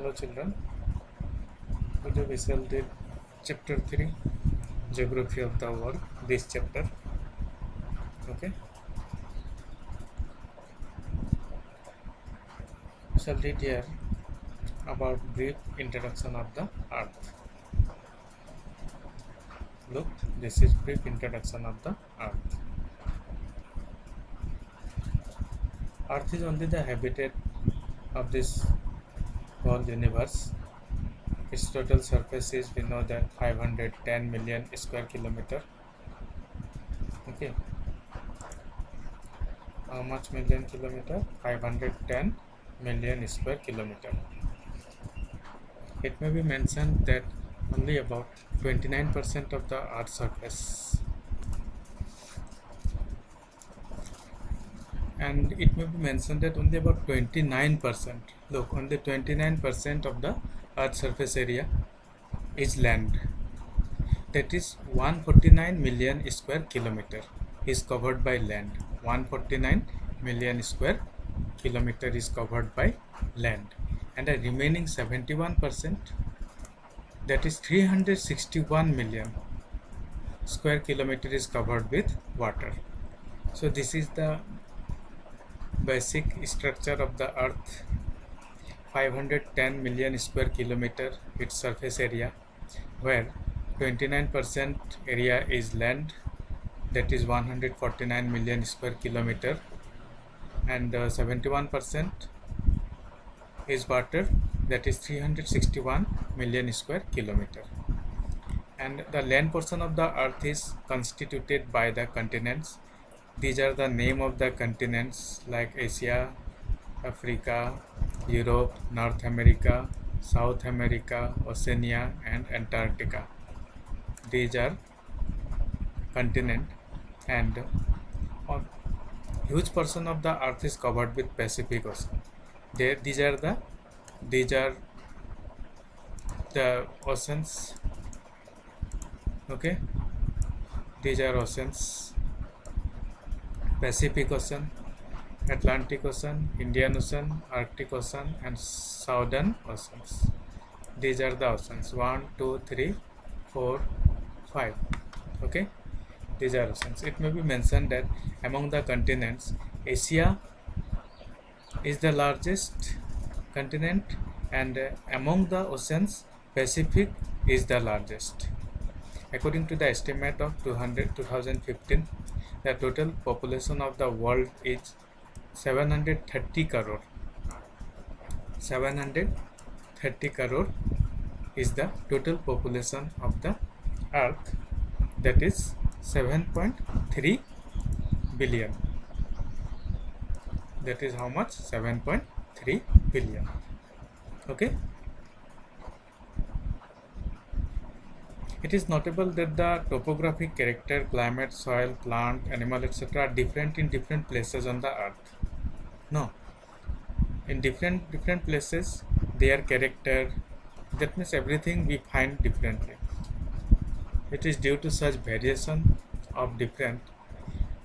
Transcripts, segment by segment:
Hello children, today we shall read chapter 3, Geography of the World, this chapter. Okay, we shall read here about brief introduction of the Earth. Look, this is brief introduction of the Earth. Earth is only the habitat of this whole universe. Its total surface is, we know that 510 million square kilometer. Okay, how much million kilometer? 510 million square kilometer. It may be mentioned that only about 29% of the Earth's surface, and it may be mentioned that only about 29%, look, only 29% of the Earth's surface area is land. That is 149 million square kilometer is covered by land. 149 million square kilometer is covered by land, and the remaining 71%, that is 361 million square kilometer, is covered with water. So this is the basic structure of the Earth. 510 million square kilometer its surface area, where 29% area is land, that is 149 million square kilometer, and 71% is water, that is 361 million square kilometer. And the land portion of the Earth is constituted by the continents. These are the name of the continents, like Asia, Africa, Europe, North America, South America, Oceania, and Antarctica. These are continent, and a huge portion of the Earth is covered with Pacific Ocean. These are the oceans. Okay, these are oceans: Pacific Ocean, Atlantic Ocean, Indian Ocean, Arctic Ocean, and Southern Oceans. These are the oceans: 1, 2, 3, 4, 5. Okay, these are oceans. It may be mentioned that among the continents, Asia is the largest continent, and among the oceans, Pacific is the largest. According to the estimate of 2015, the total population of the world is 730 crore. 730 crore is the total population of the Earth, that is 7.3 billion. That is how much? 7.3 billion. Okay. It is notable that the topographic character, climate, soil, plant, animal, etc. are different in different places on the Earth. No, in different places, their character, that means everything we find differently. It is due to such variation of different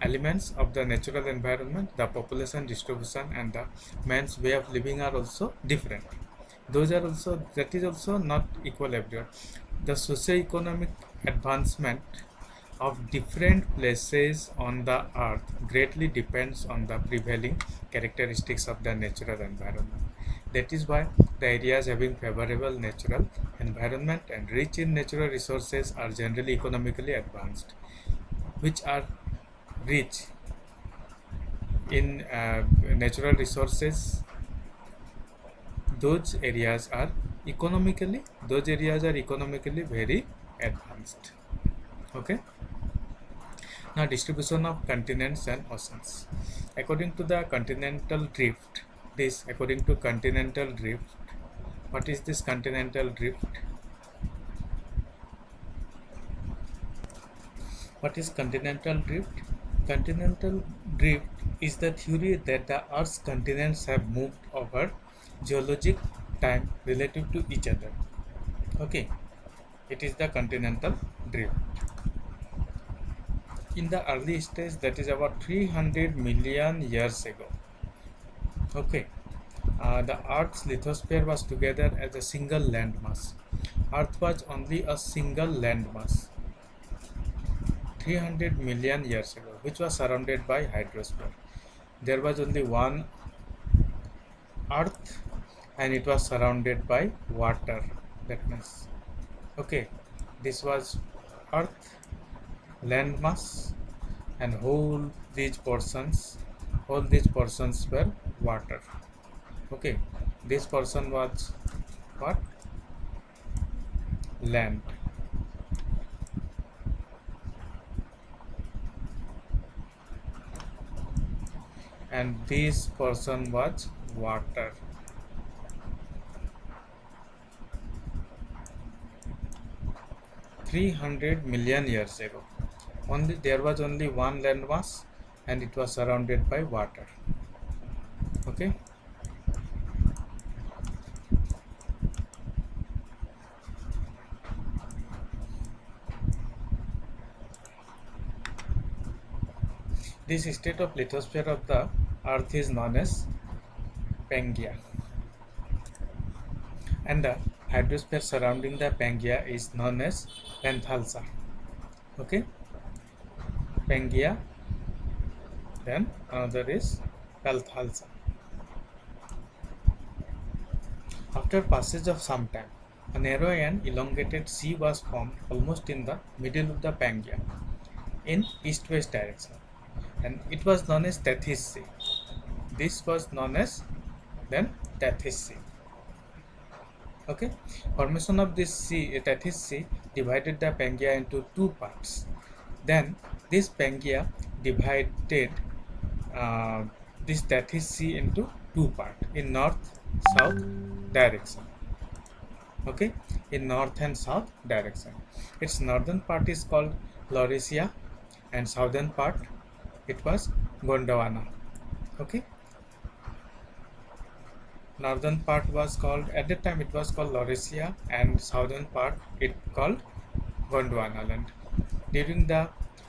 elements of the natural environment, the population distribution and the man's way of living are also different. That is also not equal everywhere. The socio-economic advancement of different places on the Earth greatly depends on the prevailing characteristics of the natural environment. That is why the areas having favorable natural environment and rich in natural resources are generally economically advanced. Which are rich in natural resources, those areas are economically very advanced. Okay, now distribution of continents and oceans. According to continental drift, what is this continental drift? What is continental drift? Continental drift is the theory that the Earth's continents have moved over geologic time relative to each other. Okay, it is the continental drift. In the early stage, that is about 300 million years ago. Okay, The Earth's lithosphere was together as a single landmass. Earth was only a single landmass 300 million years ago, which was surrounded by hydrosphere. There was only one Earth, and it was surrounded by water. That means, okay, this was Earth landmass, and all these portions were water. Okay, this portion was what? Land. And this portion was water. $300 million years ago. There was only one landmass, and it was surrounded by water. Okay. This state of lithosphere of the Earth is known as Pangaea, and the hydrosphere surrounding the Pangaea is known as Panthalassa. Okay, Pangaea, then another is Panthalassa. After passage of some time, a narrow and elongated sea was formed almost in the middle of the Pangaea in east-west direction, and it was known as Tethys Sea. This was known as then Tethys Sea. Okay, formation of this sea, Tethys Sea, divided the Pangaea into two parts. Then this Pangaea divided this Tethys Sea into two parts in north-south direction. Okay, in north and south direction. Its northern part is called Laurasia, and southern part it was Gondwana. Okay, northern part was called, at that time it was called Laurasia, and southern part it called Gondwana land. During the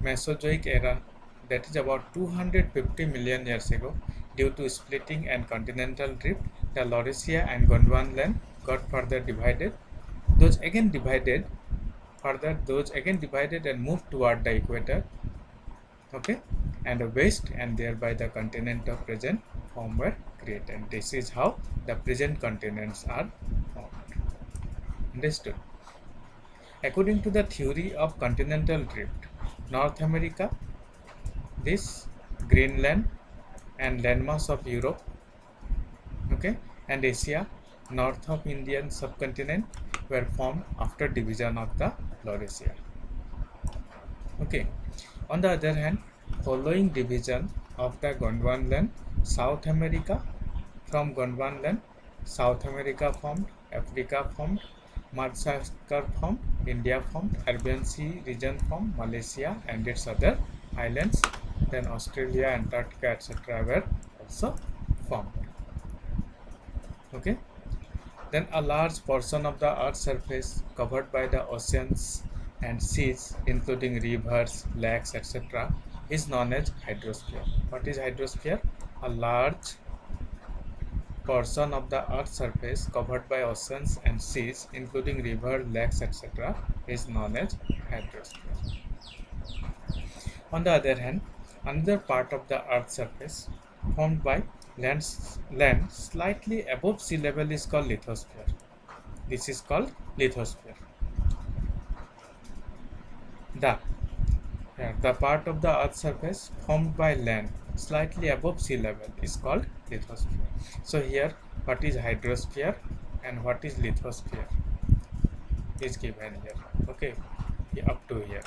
Mesozoic era, that is about 250 million years ago, due to splitting and continental drift, the Laurasia and Gondwana land got further divided. Those again divided and moved toward the equator. Okay, and the west, and thereby the continent of present form were created. This is how the present continents are formed. Understood? According to the theory of continental drift, North America, this Greenland and landmass of Europe, okay, and Asia, north of Indian subcontinent, were formed after division of the Laurasia. Okay. On the other hand, following division of the Gondwana land, South America, from Gondwana land, South America formed, Africa formed, Madagascar formed, India formed, Arabian Sea region formed, Malaysia and its other islands, then Australia, Antarctica, etc. were also formed. Okay. Then a large portion of the Earth's surface covered by the oceans and seas, including rivers, lakes, etc., is known as hydrosphere. What is hydrosphere? A large portion of the Earth's surface covered by oceans and seas, including rivers, lakes, etc., is known as hydrosphere. On the other hand, another part of the Earth's surface formed by land slightly above sea level is called lithosphere. This is called lithosphere. The part of the Earth's surface formed by land slightly above sea level is called lithosphere. So here, what is hydrosphere and what is lithosphere is given here. Okay, up to here.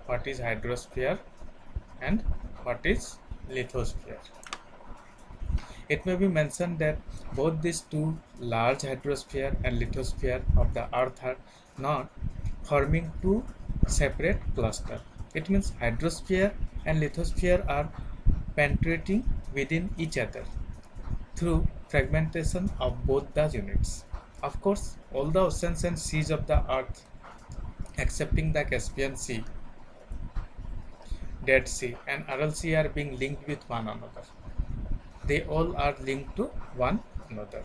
What is hydrosphere and what is lithosphere? It may be mentioned that both these two, large hydrosphere and lithosphere of the Earth, are not forming two separate clusters. It means hydrosphere and lithosphere are penetrating within each other through fragmentation of both the units. Of course, all the oceans and seas of the Earth, excepting the Caspian Sea, Dead Sea and Aral Sea, are being linked with one another. They all are linked to one another.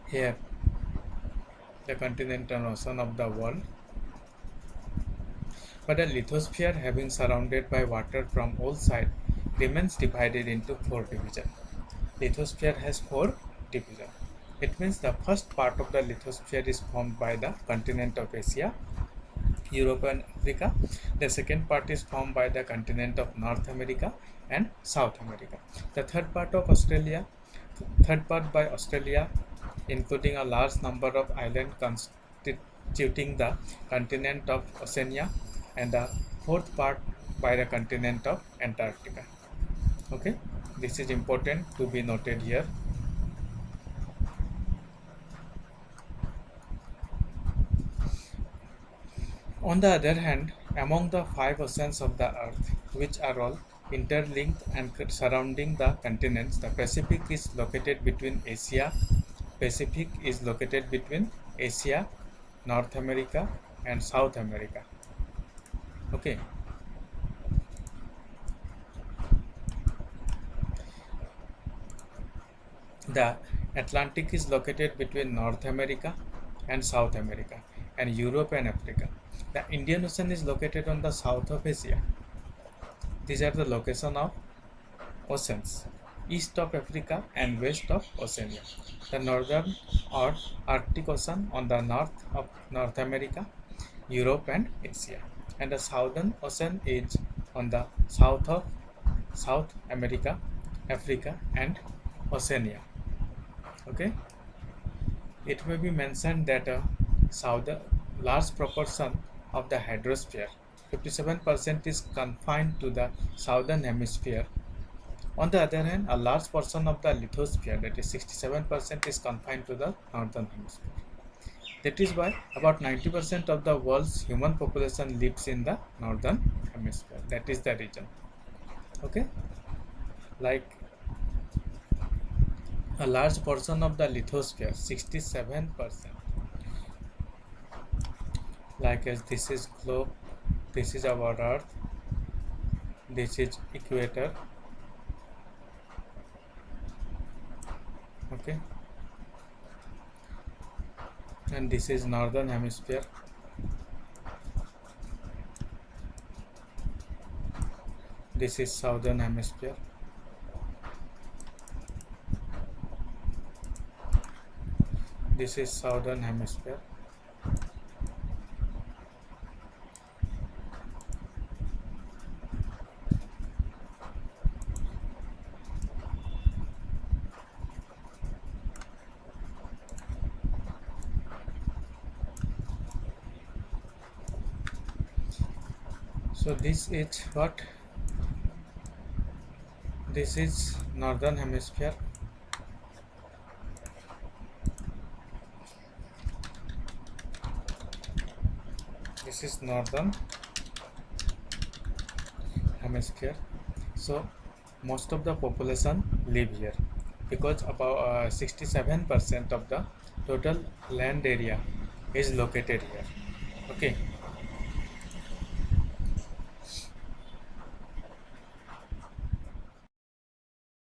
Here, the continent and ocean of the world. But a lithosphere having surrounded by water from all sides remains divided into four divisions. Lithosphere has four divisions. It means the first part of the lithosphere is formed by the continent of Asia, Europe and Africa. The second part is formed by the continent of North America and South America. The third part by Australia, including a large number of islands constituting the continent of Oceania, and the fourth part by the continent of Antarctica. Okay, this is important to be noted here. On the other hand, among the five oceans of the earth, which are all interlinked and surrounding the continents, the Pacific is located between Asia, North America and South America. Okay. The Atlantic is located between North America and South America and Europe and Africa. The Indian Ocean is located on the south of Asia. These are the location of oceans, east of Africa and west of Oceania. The northern or Arctic Ocean on the north of North America, Europe and Asia. And the southern ocean is on the south of South America, Africa and Oceania. Okay. It may be mentioned that a large proportion of the hydrosphere, 57%, is confined to the southern hemisphere. On the other hand, a large portion of the lithosphere, that is 67%, is confined to the northern hemisphere. That is why about 90% of the world's human population lives in the northern hemisphere. That is the region. Okay, like a large portion of the lithosphere, 67%. Like as this is globe, this is our earth, this is equator. Okay, and this is northern hemisphere. This is southern hemisphere. This is southern hemisphere. So this is what? This is northern hemisphere. This is northern hemisphere. So most of the population live here because about 67% of the total land area is located here. Okay.